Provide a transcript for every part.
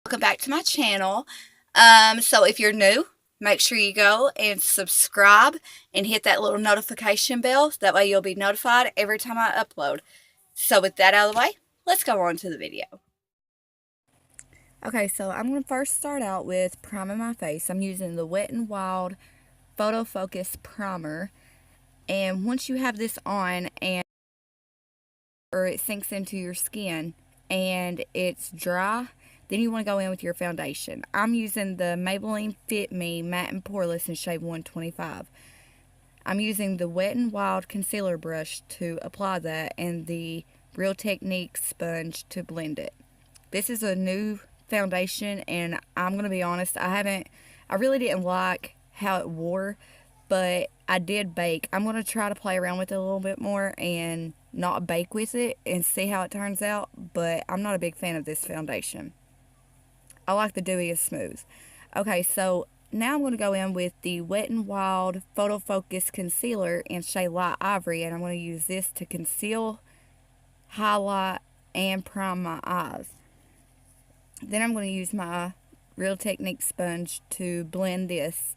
Welcome back to my channel. So if you're new, make sure you go and subscribe and hit that little notification bell. That way you'll be notified every time I upload. So with that out of the way, let's go on to the video. Okay, so I'm going to first start out with priming my face. I'm using the Wet n Wild Photo Focus Primer. And once you have this on or it sinks into your skin and it's dry, then you want to go in with your foundation. I'm using the Maybelline Fit Me Matte and Poreless in shade 125. I'm using the Wet n Wild concealer brush to apply that and the Real Technique sponge to blend it. This is a new foundation, and I'm going to be honest, I really didn't like how it wore, but I did bake. I'm going to try to play around with it a little bit more and not bake with it and see how it turns out, but I'm not a big fan of this foundation. I like the dewy and smooth. Okay, so now I'm going to go in with the Wet n Wild Photo Focus Concealer in shade Light Ivory, and I'm going to use this to conceal, highlight, and prime my eyes. Then I'm going to use my Real Technique sponge to blend this.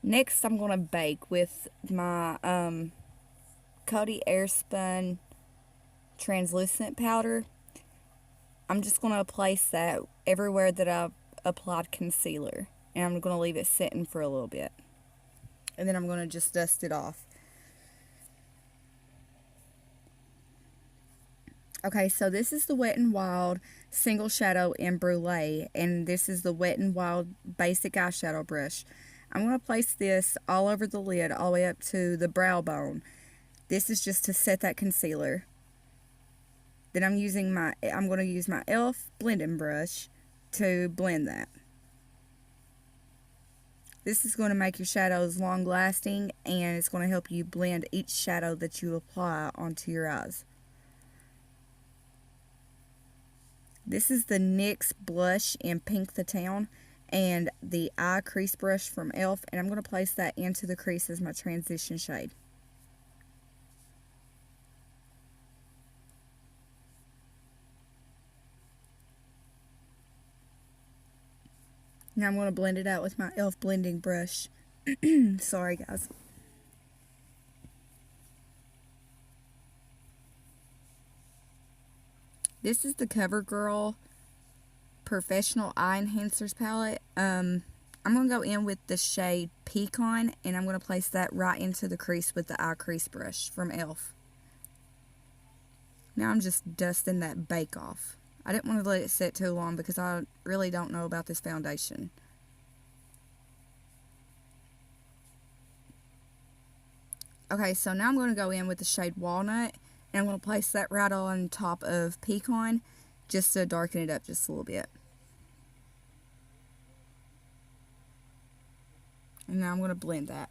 Next, I'm going to bake with my Coty Airspun translucent powder. I'm just going to place that everywhere that I've applied concealer, and I'm going to leave it sitting for a little bit, and then I'm going to just dust it off. Okay, so this is the Wet n Wild Single Shadow in Brulee, and this is the Wet n Wild Basic Eyeshadow Brush. I'm going to place this all over the lid, all the way up to the brow bone. This is just to set that concealer. Then I'm going to use my e.l.f. blending brush to blend that. This is going to make your shadows long lasting, and it's going to help you blend each shadow that you apply onto your eyes. This is the NYX blush in Pink the Town and the eye crease brush from e.l.f. and I'm going to place that into the crease as my transition shade. Now I'm going to blend it out with my e.l.f. blending brush. Sorry guys. This is the CoverGirl Professional Eye Enhancers palette. I'm going to go in with the shade Pecan, and I'm going to place that right into the crease with the eye crease brush from e.l.f. Now I'm just dusting that bake off. I didn't want to let it sit too long because I really don't know about this foundation. Okay, so now I'm going to go in with the shade Walnut, and I'm going to place that right on top of Pecan just to darken it up just a little bit. And now I'm going to blend that.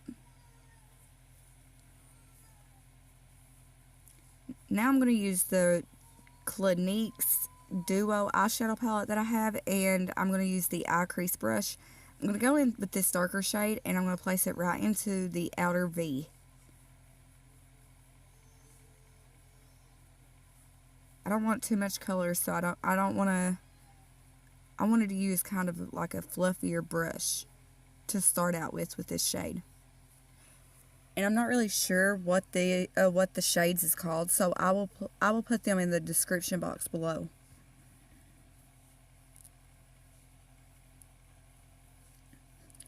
Now I'm going to use the Clinique's Duo eyeshadow palette that I have, and I'm going to use the eye crease brush. I'm going to go in with this darker shade, and I'm going to place it right into the outer V. I don't want too much color, so I wanted to use kind of like a fluffier brush to start out with this shade. And I'm not really sure what the shades is called, so I will put them in the description box below.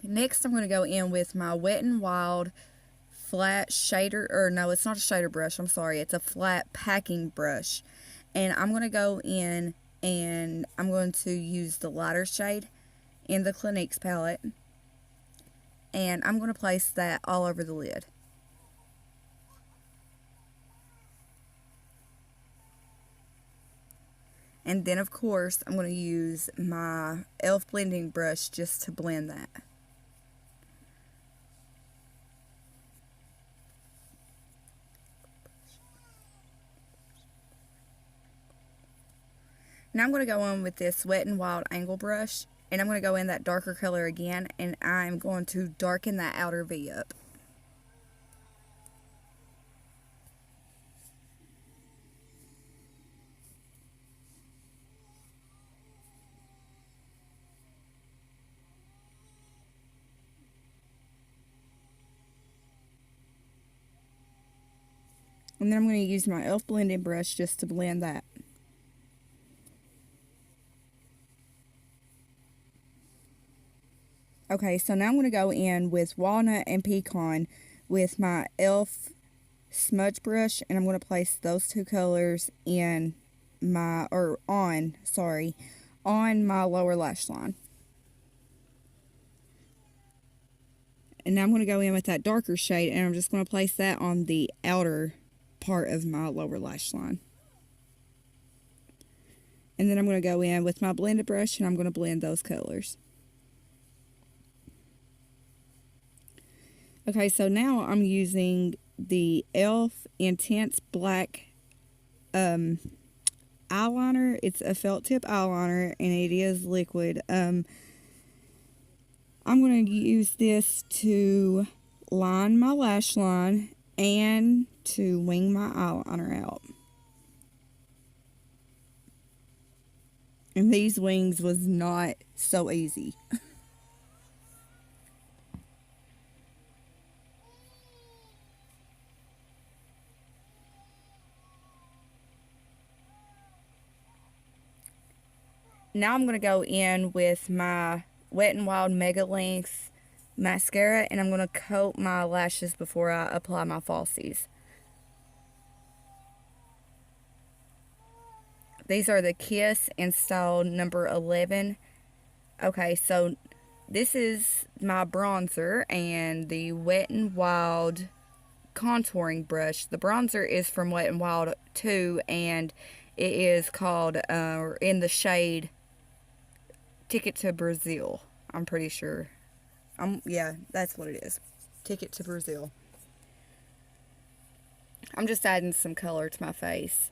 Next, I'm going to go in with my Wet n Wild flat shader, or no, it's not a shader brush, I'm sorry, it's a flat packing brush. And I'm going to go in and I'm going to use the lighter shade in the Clinique's palette, and I'm going to place that all over the lid. And then, of course, I'm going to use my e.l.f. blending brush just to blend that. Now I'm going to go in with this Wet n Wild angle brush, and I'm going to go in that darker color again, and I'm going to darken that outer V up. And then I'm going to use my e.l.f. blending brush just to blend that. Okay, so now I'm going to go in with Walnut and Pecan with my e.l.f. smudge brush, and I'm going to place those two colors in my, on my lower lash line. And now I'm going to go in with that darker shade, and I'm just going to place that on the outer part of my lower lash line. And then I'm going to go in with my blended brush, and I'm going to blend those colors. Okay, so now I'm using the e.l.f. Intense Black eyeliner. It's a felt tip eyeliner, and it is liquid. I'm going to use this to line my lash line and to wing my eyeliner out. And these wings was not so easy. Now I'm going to go in with my Wet n Wild Mega Length mascara, and I'm going to coat my lashes before I apply my falsies. These are the Kiss in style number 11. Okay, so this is my bronzer and the Wet n Wild contouring brush. The bronzer is from Wet n Wild 2, and it is called, in the shade Ticket to Brazil. I'm pretty sure. Yeah, that's what it is. Ticket to Brazil. I'm just adding some color to my face.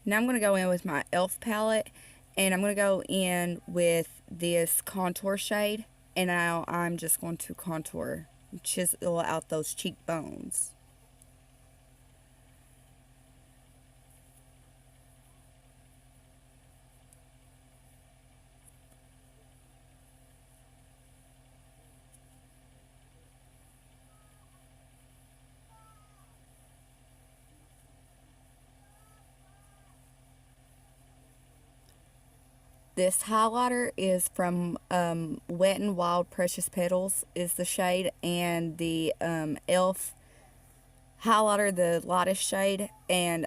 Now I'm going to go in with my e.l.f. palette, and I'm going to go in with this contour shade, and now I'm just going to contour, chisel out those cheekbones. This highlighter is from Wet n Wild Precious Petals is the shade, and the e.l.f. highlighter, the lightest shade, and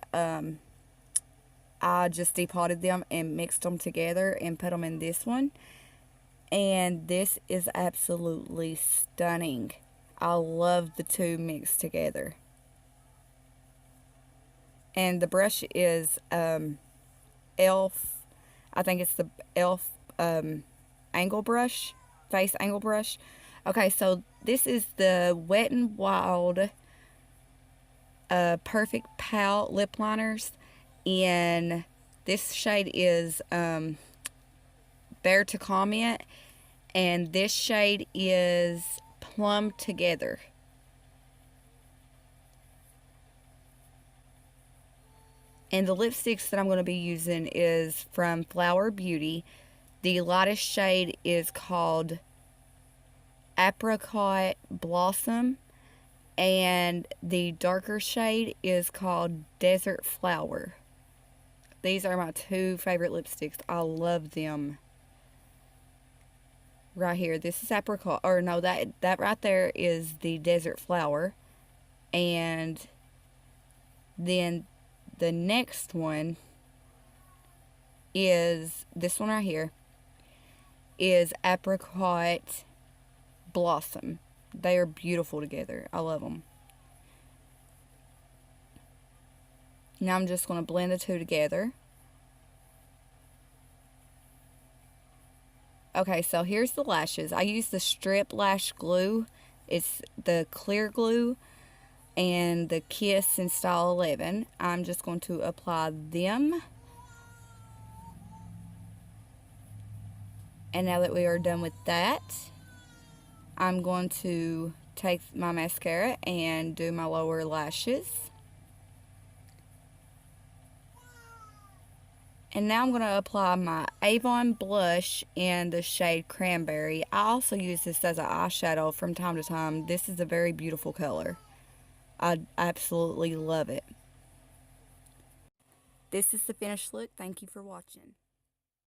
I just depotted them and mixed them together and put them in this one. And this is absolutely stunning. I love the two mixed together. And the brush is e.l.f. I think it's the e.l.f. angle brush, face angle brush. Okay, so this is the Wet n Wild Perfect Pal lip liners, and this shade is Bear to Comment, and this shade is Plum Together. And the lipsticks that I'm going to be using is from Flower Beauty. The lightest shade is called Apricot Blossom, and the darker shade is called Desert Flower. These are my two favorite lipsticks. I love them. Right here, this is apricot, or no, that right there is the Desert Flower. And then the next one is this one right here, is Apricot Blossom. They are beautiful together. I love them. Now I'm just going to blend the two together. Okay, so here's the lashes. I use the Strip Lash Glue. It's the clear glue. and the Kiss in Style 11. I'm just going to apply them. And now that we are done with that, I'm going to take my mascara and do my lower lashes. And now I'm going to apply my Avon blush in the shade Cranberry. I also use this as an eyeshadow from time to time. This is a very beautiful color. I absolutely love it. This is the finished look. Thank you for watching.